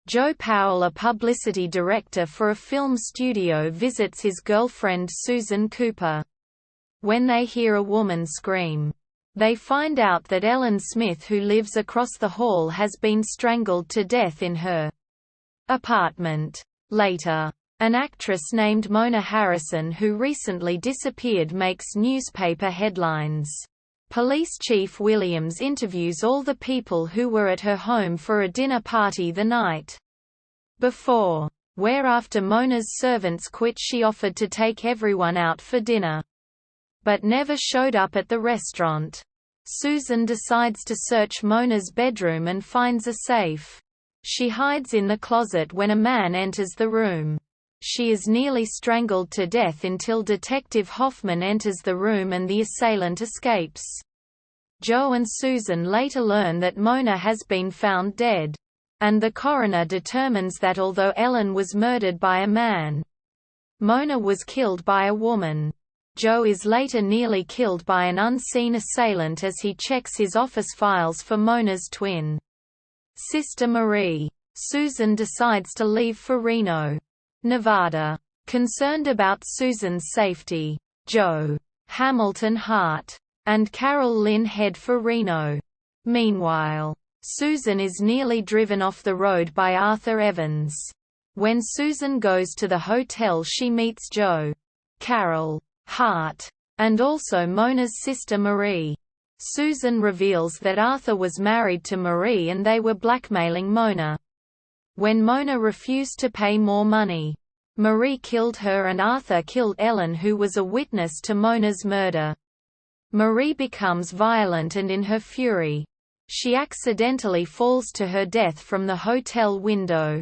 Joe Powell, a publicity director for a film studio, visits his girlfriend Susan Cooper. When they hear a woman scream, they find out that Ellen Smith, who lives across the hall, has been strangled to death in her apartment. Later, an actress named Mona Harrison, who recently disappeared, makes newspaper headlines. Police Chief Williams interviews all the people who were at her home for a dinner party the night before, where after Mona's servants quit, she offered to take everyone out for dinner, but never showed up at the restaurant. Susan decides to search Mona's bedroom and finds a safe. She hides in the closet when a man enters the room. She is nearly strangled to death until Detective Hoffman enters the room and the assailant escapes. Joe and Susan later learn that Mona has been found dead, and the coroner determines that although Ellen was murdered by a man, Mona was killed by a woman. Joe is later nearly killed by an unseen assailant as he checks his office files for Mona's twin sister Marie. Susan decides to leave for Reno, Nevada. Concerned about Susan's safety, Joe, Hamilton Hart, and Carol Lynn head for Reno. Meanwhile, Susan is nearly driven off the road by Arthur Evans. When Susan goes to the hotel, she meets Joe, Carol, Hart, and also Mona's sister Marie. Susan reveals that Arthur was married to Marie and they were blackmailing Mona. When Mona refused to pay more money, Marie killed her and Arthur killed Ellen, who was a witness to Mona's murder. Marie becomes violent and in her fury, she accidentally falls to her death from the hotel window.